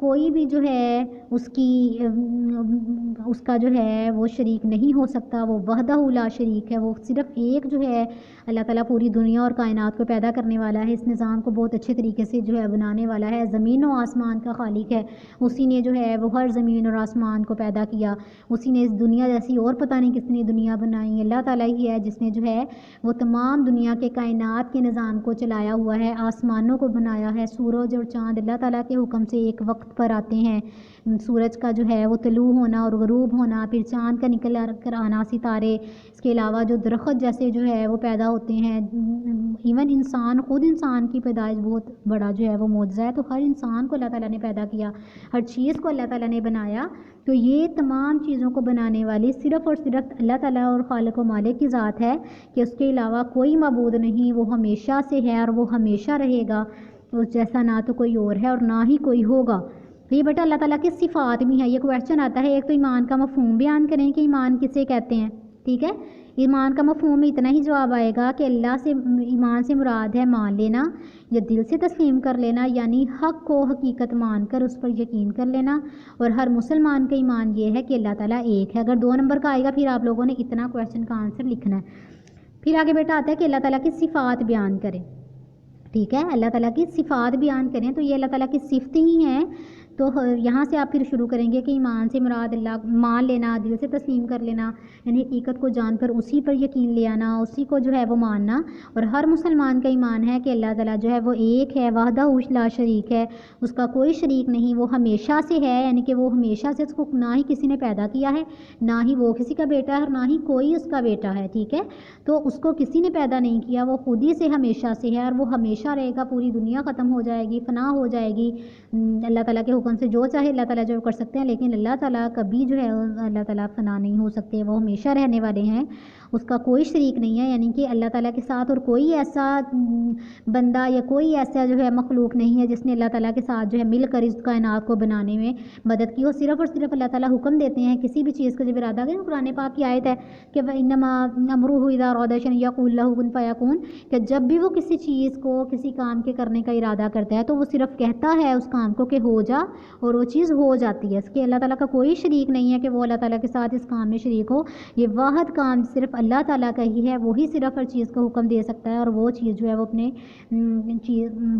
کوئی بھی جو ہے اس کا جو ہے وہ شریک نہیں ہو سکتا، وہ وحدہ لا شریک ہے، وہ صرف ایک جو ہے اللہ تعالیٰ پوری دنیا اور کائنات کو پیدا کرنے والا ہے، اس نظام کو بہت اچھے طریقے سے جو ہے بنانے والا ہے، زمین و آسمان کا خالق ہے، اسی نے جو ہے وہ ہر زمین اور آسمان کو پیدا کیا، اسی نے اس دنیا جیسی اور پتہ نہیں کس نے دنیا بنائی، اللہ تعالیٰ ہی ہے جس نے جو ہے وہ تمام دنیا کے کائنات کے نظام کو چلایا ہوا ہے، آسمانوں کو بنایا ہے، سورج اور چاند اللہ تعالیٰ کے حکم سے ایک وقت پر آتے ہیں، سورج کا جو ہے وہ طلوع ہونا اور غروب ہونا، پھر چاند کا نکل کر آنا، ستارے، اس کے علاوہ جو درخت جیسے جو ہے وہ پیدا ہوتے ہیں، ایون انسان، خود انسان کی پیدائش بہت بڑا جو ہے وہ معجزہ ہے، تو ہر انسان کو اللہ تعالیٰ نے پیدا کیا، ہر چیز کو اللہ تعالیٰ نے بنایا، تو یہ تمام چیزوں کو بنانے والی صرف اور صرف اللہ تعالیٰ اور خالق و مالک کی ذات ہے کہ اس کے علاوہ کوئی معبود نہیں، وہ ہمیشہ سے ہے اور وہ ہمیشہ رہے گا، اس جیسا نہ تو کوئی اور ہے اور نہ ہی کوئی ہوگا۔ تو یہ بیٹا اللہ تعالیٰ کی صفات بھی ہیں، یہ کویشچن آتا ہے، ایک تو ایمان کا مفہوم بیان کریں کہ ایمان کسے کہتے ہیں، ٹھیک ہے، ایمان کا مفہوم میں اتنا ہی جواب آئے گا کہ اللہ سے ایمان سے مراد ہے مان لینا یا دل سے تسلیم کر لینا، یعنی حق کو حقیقت مان کر اس پر یقین کر لینا، اور ہر مسلمان کا ایمان یہ ہے کہ اللہ تعالیٰ ایک ہے۔ اگر 2 نمبر کا آئے گا پھر آپ لوگوں نے اتنا کویشچن کا آنسر لکھنا ہے۔ پھر آگے بیٹا آتا ہے کہ اللہ تعالیٰ کی صفات بیان کریں، ٹھیک ہے، اللہ تعالیٰ کی صفات بیان کریں، تو یہ اللہ تعالیٰ کی صفتیں ہی ہیں، تو یہاں سے آپ پھر شروع کریں گے کہ ایمان سے مراد اللہ مان لینا، دل سے تسلیم کر لینا، یعنی حقیقت کو جان کر اسی پر یقین لے آنا، اسی کو جو ہے وہ ماننا، اور ہر مسلمان کا ایمان ہے کہ اللہ تعالیٰ جو ہے وہ ایک ہے، وحدہ لا شریک ہے، اس کا کوئی شریک نہیں، وہ ہمیشہ سے ہے، یعنی کہ وہ ہمیشہ سے، اس کو نہ ہی کسی نے پیدا کیا ہے، نہ ہی وہ کسی کا بیٹا ہے اور نہ ہی کوئی اس کا بیٹا ہے، ٹھیک ہے، تو اس کو کسی نے پیدا نہیں کیا، وہ خود ہی سے ہمیشہ سے ہے اور وہ ہمیشہ رہے گا، پوری دنیا ختم ہو جائے گی، فنا ہو جائے گی، اللہ تعالیٰ کے حکم سے جو چاہے اللہ تعالیٰ جو کر سکتے ہیں، لیکن اللہ تعالیٰ کبھی جو ہے اللہ تعالیٰ فنا نہیں ہو سکتے، وہ ہمیشہ رہنے والے ہیں، اس کا کوئی شریک نہیں ہے، یعنی کہ اللہ تعالیٰ کے ساتھ اور کوئی ایسا بندہ یا کوئی ایسا جو ہے مخلوق نہیں ہے جس نے اللہ تعالیٰ کے ساتھ جو ہے مل کر اس کائنات کو بنانے میں مدد کی ہو، صرف اور صرف اللہ تعالیٰ حکم دیتے ہیں کسی بھی چیز کا جب ارادہ کریں، قرآن پاک کی آیت ہے کہ وَإِنَّمَا أَمْرُهُ إِذَا أَرَادَ شَيْئًا يَقُولُ لَهُ كُن فَيَكُونُ، کہ جب بھی وہ کسی چیز کو کسی کام کے کرنے کا ارادہ کرتا ہے تو وہ صرف کہتا ہے اس کام کو کہ ہو جا اور وہ چیز ہو جاتی ہے، اس کے اللہ تعالیٰ کا کوئی شریک نہیں ہے کہ وہ اللہ تعالیٰ کے ساتھ اس کام میں شریک ہو، یہ واحد کام صرف اللہ تعالیٰ کا ہی ہے، وہی صرف ہر چیز کا حکم دے سکتا ہے اور وہ چیز جو ہے وہ اپنے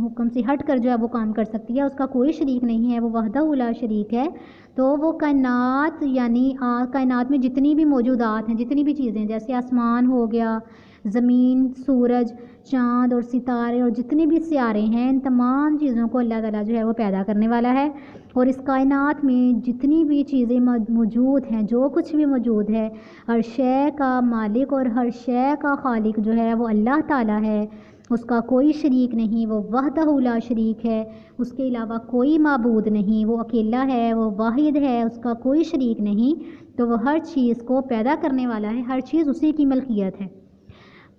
حکم سے ہٹ کر جو ہے وہ کام کر سکتی ہے، اس کا کوئی شریک نہیں ہے، وہ وحدہ لا شریک ہے، تو وہ کائنات، یعنی کائنات میں جتنی بھی موجودات ہیں، جتنی بھی چیزیں، جیسے آسمان ہو گیا، زمین، سورج، چاند اور ستارے اور جتنے بھی سیارے ہیں، ان تمام چیزوں کو اللہ تعالیٰ جو ہے وہ پیدا کرنے والا ہے، اور اس کائنات میں جتنی بھی چیزیں موجود ہیں، جو کچھ بھی موجود ہے، ہر شے کا مالک اور ہر شے کا خالق جو ہے وہ اللہ تعالیٰ ہے، اس کا کوئی شریک نہیں، وہ وحدہ لا شریک ہے، اس کے علاوہ کوئی معبود نہیں، وہ اکیلا ہے، وہ واحد ہے، اس کا کوئی شریک نہیں، تو وہ ہر چیز کو پیدا کرنے والا ہے، ہر چیز اسی کی ملکیت ہے،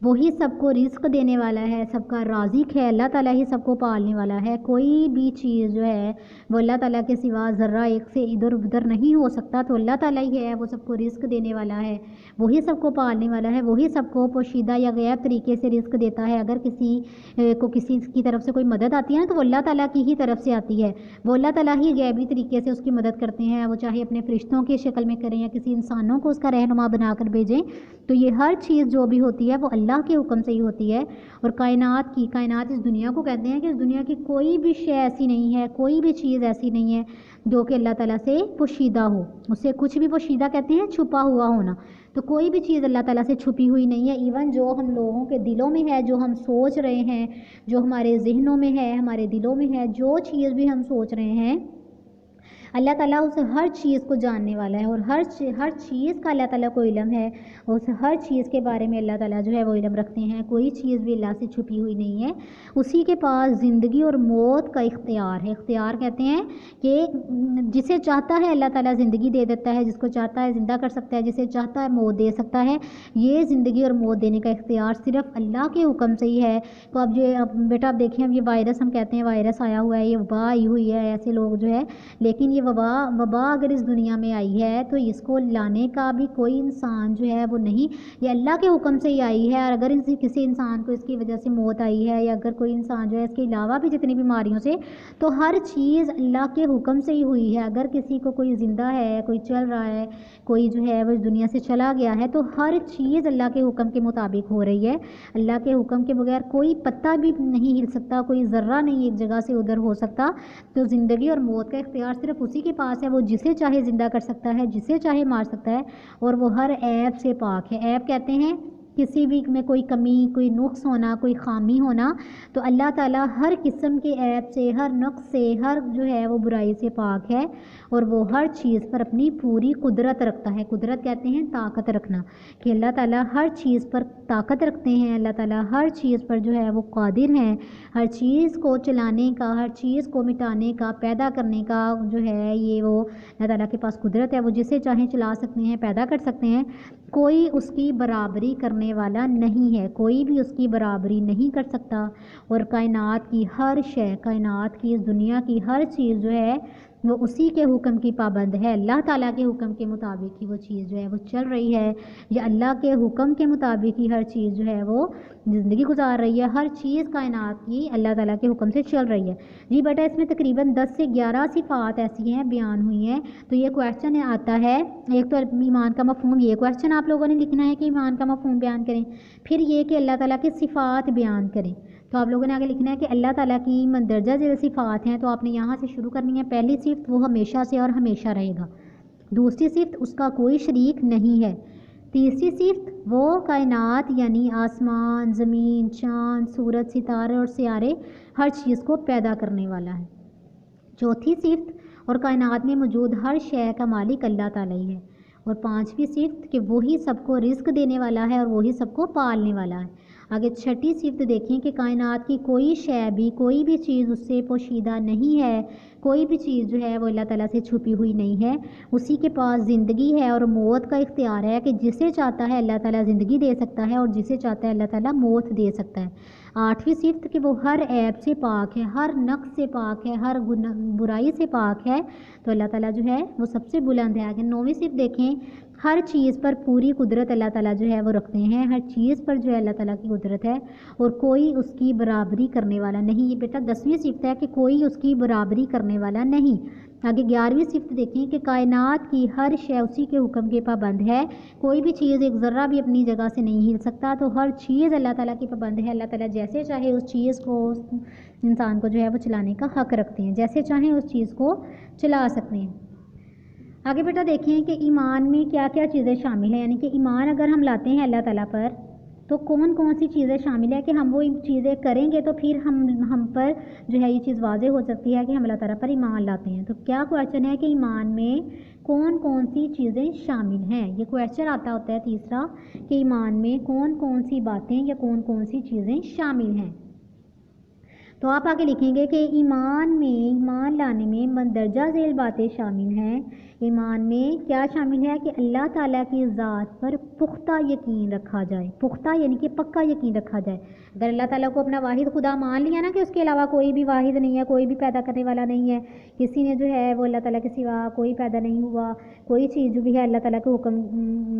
وہی سب کو رزق دینے والا ہے، سب کا رازق ہے، اللہ تعالیٰ ہی سب کو پالنے والا ہے، کوئی بھی چیز جو ہے وہ اللہ تعالیٰ کے سوا ذرہ ایک سے ادھر ادھر نہیں ہو سکتا، تو اللہ تعالیٰ ہی ہے، وہ سب کو رزق دینے والا ہے، وہی سب کو پالنے والا ہے، وہی سب کو پوشیدہ یا غیب طریقے سے رزق دیتا ہے، اگر کسی کی طرف سے کوئی مدد آتی ہے نا تو وہ اللہ تعالیٰ کی ہی طرف سے آتی ہے، وہ اللہ تعالیٰ ہی غیبی طریقے سے اس کی مدد کرتے ہیں، وہ چاہے اپنے فرشتوں کی شکل میں کریں یا کسی انسانوں کو اس کا رہنما بنا کر بھیجیں، تو یہ ہر چیز جو بھی ہوتی ہے وہ اللہ کے حکم سے ہی ہوتی ہے، اور کائنات اس دنیا کو کہتے ہیں کہ اس دنیا کی کوئی بھی شے ایسی نہیں ہے، کوئی بھی چیز ایسی نہیں ہے جو کہ اللہ تعالیٰ سے پوشیدہ ہو، اسے کچھ بھی پوشیدہ کہتے ہیں چھپا ہوا ہونا، تو کوئی بھی چیز اللہ تعالیٰ سے چھپی ہوئی نہیں ہے، ایون جو ہم لوگوں کے دلوں میں ہے، جو ہم سوچ رہے ہیں، جو ہمارے ذہنوں میں ہے، ہمارے دلوں میں ہے، جو چیز بھی ہم سوچ رہے ہیں، اللہ تعالیٰ اس ہر چیز کو جاننے والا ہے، اور ہر چیز کا اللہ تعالیٰ کو علم ہے، اور اس ہر چیز کے بارے میں اللہ تعالیٰ جو ہے وہ علم رکھتے ہیں، کوئی چیز بھی اللہ سے چھپی ہوئی نہیں ہے، اسی کے پاس زندگی اور موت کا اختیار ہے، اختیار کہتے ہیں کہ جسے چاہتا ہے اللہ تعالیٰ زندگی دے دیتا ہے، جس کو چاہتا ہے زندہ کر سکتا ہے، جسے چاہتا ہے موت دے سکتا ہے، یہ زندگی اور موت دینے کا اختیار صرف اللہ کے حکم سے ہی ہے، تو اب بیٹا آپ دیکھیں، اب یہ وائرس ہم کہتے ہیں وائرس آیا ہوا ہے، یہ وبا آئی ہوئی ہے، ایسے لوگ جو ہے، لیکن یہ یہ وبا اگر اس دنیا میں آئی ہے تو اس کو لانے کا بھی کوئی انسان جو ہے وہ نہیں، یہ اللہ کے حکم سے ہی آئی ہے۔ اور اگر کسی انسان کو اس کی وجہ سے موت آئی ہے، یا اگر کوئی انسان جو ہے اس کے علاوہ بھی جتنی بیماریوں سے، تو ہر چیز اللہ کے حکم سے ہی ہوئی ہے۔ اگر کسی کو کوئی زندہ ہے، کوئی چل رہا ہے، کوئی جو ہے وہ اس دنیا سے چلا گیا ہے، تو ہر چیز اللہ کے حکم کے مطابق ہو رہی ہے۔ اللہ کے حکم کے بغیر کوئی پتہ بھی نہیں ہل سکتا، کوئی ذرہ نہیں ایک جگہ سے ادھر ہو سکتا۔ تو زندگی اور موت کا اختیار صرف اسی کے پاس ہے، وہ جسے چاہے زندہ کر سکتا ہے، جسے چاہے مار سکتا ہے، اور وہ ہر عیب سے پاک ہے۔ عیب کہتے ہیں کسی بھی میں کوئی کمی، کوئی نقص ہونا، کوئی خامی ہونا، تو اللہ تعالیٰ ہر قسم کے عیب سے، ہر نقص سے، ہر جو ہے وہ برائی سے پاک ہے، اور وہ ہر چیز پر اپنی پوری قدرت رکھتا ہے۔ قدرت کہتے ہیں طاقت رکھنا، کہ اللہ تعالیٰ ہر چیز پر طاقت رکھتے ہیں، اللہ تعالیٰ ہر چیز پر جو ہے وہ قادر ہیں، ہر چیز کو چلانے کا، ہر چیز کو مٹانے کا، پیدا کرنے کا جو ہے یہ وہ اللہ تعالیٰ کے پاس قدرت ہے، وہ جسے چاہیں چلا سکتے ہیں، پیدا کر سکتے ہیں۔ کوئی اس کی برابری کرنے والا نہیں ہے، کوئی بھی اس کی برابری نہیں کر سکتا، اور کائنات کی ہر شے، کائنات کی اس دنیا کی ہر چیز جو ہے وہ اسی کے حکم کی پابند ہے۔ اللہ تعالیٰ کے حکم کے مطابق ہی وہ چیز جو ہے وہ چل رہی ہے، یا اللہ کے حکم کے مطابق ہی ہر چیز جو ہے وہ زندگی گزار رہی ہے، ہر چیز کائنات کی اللہ تعالیٰ کے حکم سے چل رہی ہے۔ جی بیٹا اس میں تقریباً 10 سے 11 صفات ایسی ہیں بیان ہوئی ہیں، تو یہ کویشچن آتا ہے، ایک تو ایمان کا مفہوم، یہ کویشچن آپ لوگوں نے لکھنا ہے کہ ایمان کا مفہوم بیان کریں، پھر یہ کہ اللہ تعالیٰ کی صفات بیان کریں۔ تو آپ لوگوں نے آگے لکھنا ہے کہ اللہ تعالیٰ کی مندرجہ ذیل صفات ہیں، تو آپ نے یہاں سے شروع کرنی ہے۔ پہلی صفت، وہ ہمیشہ سے اور ہمیشہ رہے گا۔ دوسری صفت، اس کا کوئی شریک نہیں ہے۔ تیسری صفت، وہ کائنات یعنی آسمان، زمین، چاند، سورج، ستارے اور سیارے، ہر چیز کو پیدا کرنے والا ہے۔ چوتھی صفت، اور کائنات میں موجود ہر شے کا مالک اللہ تعالیٰ ہی ہے۔ اور پانچویں صفت، کہ وہی سب کو رزق دینے والا ہے اور وہی سب کو پالنے والا ہے۔ آگے چھٹی صفت دیکھیں کہ کائنات کی کوئی شے بھی، کوئی بھی چیز اس سے پوشیدہ نہیں ہے، کوئی بھی چیز جو ہے وہ اللہ تعالیٰ سے چھپی ہوئی نہیں ہے، اسی کے پاس زندگی ہے اور موت کا اختیار ہے، کہ جسے چاہتا ہے اللہ تعالیٰ زندگی دے سکتا ہے، اور جسے چاہتا ہے اللہ تعالیٰ موت دے سکتا ہے۔ آٹھویں صفت، کہ وہ ہر عیب سے پاک ہے، ہر نقص سے پاک ہے، ہر برائی سے پاک ہے، تو اللہ تعالیٰ جو ہے وہ سب سے بلند ہے۔ آگے نویں صفت دیکھیں، ہر چیز پر پوری قدرت اللہ تعالیٰ جو ہے وہ رکھتے ہیں، ہر چیز پر جو ہے اللہ تعالیٰ کی قدرت ہے، اور کوئی اس کی برابری کرنے والا نہیں۔ یہ بیٹا 10ویں صفت ہے کہ کوئی اس کی برابری کرنے والا نہیں۔ آگے 11ویں صفت دیکھیں کہ کائنات کی ہر شے اسی کے حکم کے پابند ہے، کوئی بھی چیز ایک ذرہ بھی اپنی جگہ سے نہیں ہل سکتا، تو ہر چیز اللہ تعالیٰ کی پابند ہے۔ اللہ تعالیٰ جیسے چاہے اس چیز کو، اس انسان کو جو ہے وہ چلانے کا حق رکھتے ہیں، جیسے چاہیں اس چیز کو چلا سکتے ہیں۔ آگے بیٹا دیکھیں کہ ایمان میں کیا کیا چیزیں شامل ہیں، یعنی کہ ایمان اگر ہم لاتے ہیں اللہ تعالیٰ پر تو کون کون سی چیزیں شامل ہیں، کہ ہم وہ چیزیں کریں گے تو پھر ہم پر جو ہے یہ چیز واضح ہو سکتی ہے کہ ہم اللہ تعالیٰ پر ایمان لاتے ہیں۔ تو کیا کویشچن ہے کہ ایمان میں کون کون سی چیزیں شامل ہیں، یہ کویشچن آتا ہوتا ہے تیسرا، کہ ایمان میں کون کون سی باتیں یا کون کون سی چیزیں شامل ہیں۔ تو آپ آگے لکھیں گے کہ ایمان لانے میں مندرجہ ذیل باتیں شامل ہیں۔ ایمان میں کیا شامل ہے کہ اللہ تعالیٰ کی ذات پر پختہ یقین رکھا جائے، پختہ یعنی کہ پکا یقین رکھا جائے۔ اگر اللہ تعالیٰ کو اپنا واحد خدا مان لیا نا کہ اس کے علاوہ کوئی بھی واحد نہیں ہے، کوئی بھی پیدا کرنے والا نہیں ہے، کسی نے جو ہے وہ اللہ تعالیٰ کے سوا کوئی پیدا نہیں ہوا، کوئی چیز جو بھی ہے اللہ تعالیٰ کے حکم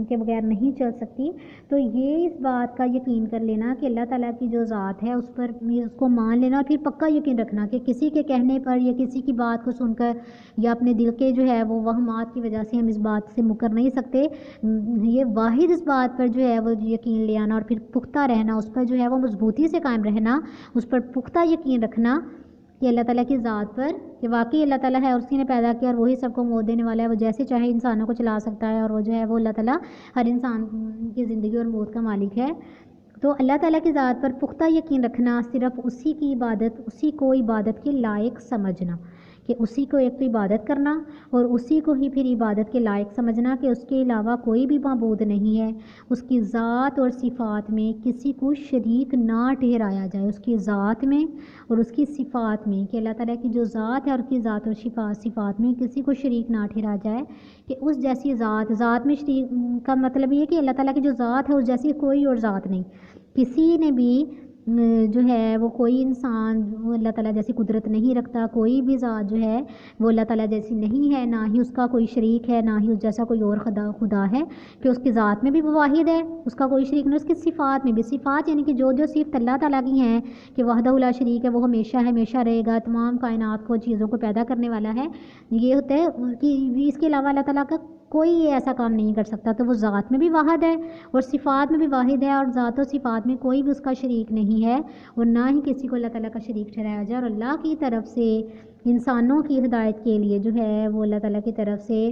کے بغیر نہیں چل سکتی، تو یہ اس بات کا یقین کر لینا کہ اللہ تعالیٰ کی جو ذات ہے اس پر اس کو مان لینا، اور پھر پکا یقین رکھنا کہ کسی کے کہنے پر یا کسی کی بات کو سن کر یا اپنے دل کے جو ہے وہ وہمات کی وجہ سے ہم اس بات سے مکر نہیں سکتے۔ یہ واحد اس بات پر جو ہے وہ یقین لے آنا، اور پھر پختہ رہنا، اس پر جو ہے وہ مضبوطی سے قائم رہنا، اس پر پختہ یقین رکھنا کہ اللہ تعالیٰ کی ذات پر، کہ واقعی اللہ تعالیٰ ہے اور اسی نے پیدا کیا اور وہی سب کو موت دینے والا ہے، وہ جیسے چاہے انسانوں کو چلا سکتا ہے، اور وہ جو ہے وہ اللہ تعالیٰ ہر انسان کی زندگی اور موت کا مالک ہے۔ تو اللہ تعالیٰ کی ذات پر پختہ یقین رکھنا، صرف اسی کی عبادت، اسی کو عبادت کے لائق سمجھنا، کہ اسی کو ایک تو عبادت کرنا اور اسی کو ہی پھر عبادت کے لائق سمجھنا، کہ اس کے علاوہ کوئی بھی معبود نہیں ہے، اس کی ذات اور صفات میں کسی کو شریک نہ ٹھہرایا جائے، اس کی ذات میں اور اس کی صفات میں، کہ اللہ تعالیٰ کی جو ذات ہے اور کی ذات اور صفات میں کسی کو شریک نہ ٹھہرایا جائے، کہ اس جیسی ذات میں شریک کا مطلب یہ ہے کہ اللہ تعالیٰ کی جو ذات ہے اس جیسی کوئی اور ذات نہیں، کسی نے بھی جو ہے وہ کوئی انسان وہ اللہ تعالیٰ جیسی قدرت نہیں رکھتا، کوئی بھی ذات جو ہے وہ اللہ تعالیٰ جیسی نہیں ہے، نہ ہی اس کا کوئی شریک ہے، نہ ہی اس جیسا کوئی اور خدا ہے کہ اس کی ذات میں بھی وہ واحد ہے، اس کا کوئی شریک نہیں، اس کی صفات میں بھی، صفات یعنی کہ جو صفت اللہ تعالیٰ کی ہیں کہ وحدہ لا شریک ہے، وہ ہمیشہ رہے گا، تمام کائنات کو چیزوں کو پیدا کرنے والا ہے، یہ ہوتا ہے کہ اس کے علاوہ اللہ تعالیٰ کا کوئی ایسا کام نہیں کر سکتا، تو وہ ذات میں بھی واحد ہے اور صفات میں بھی واحد ہے، اور ذات و صفات میں کوئی بھی اس کا شریک نہیں ہے اور نہ ہی کسی کو اللہ تعالیٰ کا شریک ٹھہرایا جائے۔ اور اللہ کی طرف سے انسانوں کی ہدایت کے لیے جو ہے وہ اللہ تعالیٰ کی طرف سے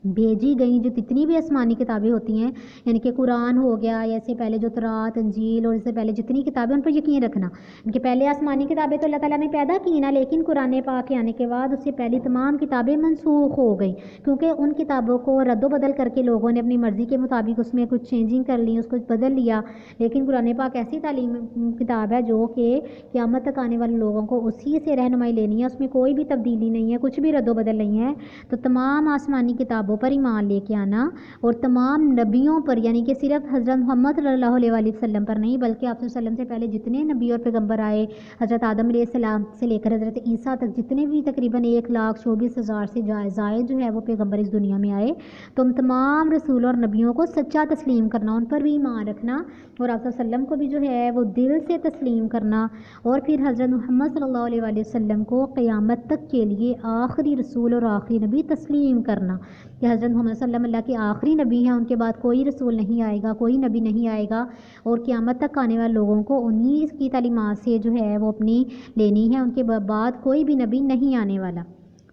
بھیجی گئی جو جتنی بھی آسمانی کتابیں ہوتی ہیں، یعنی کہ قرآن ہو گیا، یا اس سے پہلے جو تورات، انجیل اور اس سے پہلے جتنی کتابیں، ان پر یقین رکھنا کہ پہلے آسمانی کتابیں تو اللہ تعالیٰ نے پیدا کی نا، لیکن قرآن پاک کے آنے کے بعد اس سے پہلی تمام کتابیں منسوخ ہو گئیں، کیونکہ ان کتابوں کو رد و بدل کر کے لوگوں نے اپنی مرضی کے مطابق اس میں کچھ چینجنگ کر لی، اس کو بدل لیا۔ لیکن قرآن پاک ایسی تعلیم کتاب ہے جو کہ قیامت تک آنے والے لوگوں کو اسی سے رہنمائی لینی ہے، اس میں کوئی بھی تبدیلی نہیں ہے، کچھ بھی رد و بدل نہیں ہے۔ تو تمام آسمانی کتابوں پر ایمان لے کے آنا، اور تمام نبیوں پر، یعنی کہ صرف حضرت محمد صلی اللہ علیہ وسلم پر نہیں بلکہ آپ صلی اللہ علیہ وسلم سے پہلے جتنے نبی اور پیغمبر آئے، حضرت آدم علیہ السلام سے لے کر حضرت عیسیٰ تک جتنے بھی تقریباً 1,24,000 سے زائد جو ہے وہ پیغمبر اس دنیا میں آئے، تو ان تمام رسول اور نبیوں کو سچا تسلیم کرنا، ان پر بھی ایمان رکھنا، اور آپ صلی اللہ علیہ وسلم کو بھی جو ہے وہ دل سے تسلیم کرنا، اور پھر حضرت محمد صلی اللہ علیہ وسلم کو قیامت تک کے لیے آخری رسول اور آخری نبی تسلیم کرنا کہ حضرت محمد صلی اللہ علیہ وسلم اللہ کے آخری نبی ہیں، ان کے بعد کوئی رسول نہیں آئے گا، کوئی نبی نہیں آئے گا، اور قیامت تک آنے والے لوگوں کو انہی کی تعلیمات سے جو ہے وہ اپنی لینی ہے، ان کے بعد کوئی بھی نبی نہیں آنے والا۔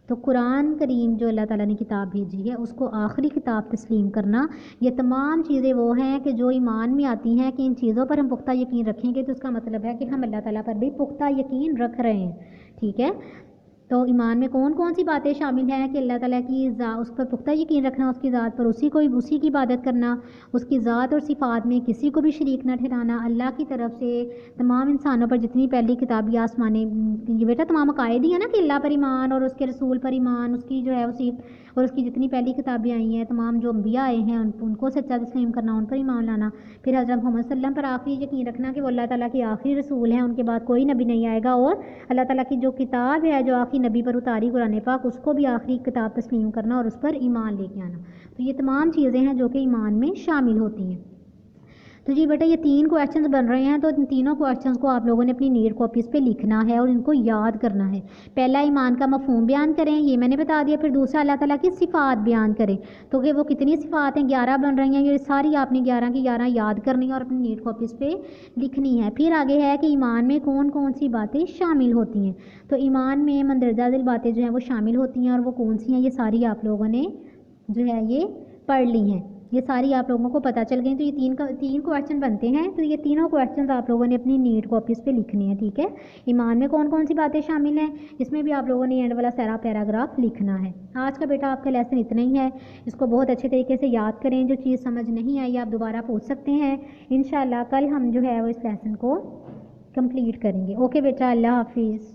تو قرآن کریم جو اللہ تعالیٰ نے کتاب بھیجی ہے اس کو آخری کتاب تسلیم کرنا، یہ تمام چیزیں وہ ہیں کہ جو ایمان میں آتی ہیں کہ ان چیزوں پر ہم پختہ یقین رکھیں گے، تو اس کا مطلب ہے کہ ہم اللہ تعالیٰ پر بھی پختہ یقین رکھ رہے ہیں، ٹھیک ہے۔ تو ایمان میں کون کون سی باتیں شامل ہیں کہ اللہ تعالیٰ کی اس پر پختہ یقین رکھنا، اس کی ذات پر اسی کی عبادت کرنا، اس کی ذات اور صفات میں کسی کو بھی شریک نہ ٹھہرانا، اللہ کی طرف سے تمام انسانوں پر جتنی پہلی کتابی آسمانی، یہ بیٹا تمام عقائد ہی ہے نا کہ اللہ پر ایمان اور اس کے رسول پر ایمان، اس کی جو ہے اور اس کی جتنی پہلی کتابیں آئی ہیں، تمام جو انبیاء آئے ہیں ان کو سچا تسلیم کرنا، ان پر ایمان لانا، پھر حضرت محمد صلی اللہ علیہ وسلم پر آخری یقین رکھنا کہ وہ اللہ تعالیٰ کے آخری رسول ہیں، ان کے بعد کوئی نبی نہیں آئے گا، اور اللہ تعالیٰ کی جو کتاب ہے جو آخری نبی پر اتاری قرآن پاک، اس کو بھی آخری کتاب تسلیم کرنا اور اس پر ایمان لے کے آنا۔ تو یہ تمام چیزیں ہیں جو کہ ایمان میں شامل ہوتی ہیں۔ تو جی بیٹا یہ 3 کویشچنز بن رہے ہیں، تو ان تینوں کویشچنز کو آپ لوگوں نے اپنی نیڈ کاپیز پہ لکھنا ہے اور ان کو یاد کرنا ہے۔ پہلا ایمان کا مفہوم بیان کریں، یہ میں نے بتا دیا، پھر دوسرا اللہ تعالیٰ کی صفات بیان کریں، تو کہ وہ کتنی صفات ہیں، 11 بن رہی ہیں، یہ ساری آپ نے 11 کی 11 یاد کرنی ہے اور اپنی نیڈ کاپیز پہ لکھنی ہے۔ پھر آگے ہے کہ ایمان میں کون کون سی باتیں شامل ہوتی ہیں، تو ایمان میں مندرجہ ذیل باتیں جو ہیں وہ شامل ہوتی ہیں، اور وہ کون سی ہیں یہ ساری آپ لوگوں نے جو ہے یہ پڑھ لی ہیں، یہ ساری آپ لوگوں کو پتہ چل گئی۔ تو یہ 3 کویشچن بنتے ہیں، تو یہ تینوں کویشچنز آپ لوگوں نے اپنی نیڈ کاپیز پہ لکھنے ہیں، ٹھیک ہے۔ ایمان میں کون کون سی باتیں شامل ہیں، اس میں بھی آپ لوگوں نے اینڈ والا سارا پیراگراف لکھنا ہے۔ آج کا بیٹا آپ کا لیسن اتنا ہی ہے، اس کو بہت اچھے طریقے سے یاد کریں، جو چیز سمجھ نہیں آئی آپ دوبارہ پوچھ سکتے ہیں، انشاءاللہ کل ہم جو ہے وہ اس لیسن کو کمپلیٹ کریں گے۔ اوکے بیٹا، اللہ حافظ۔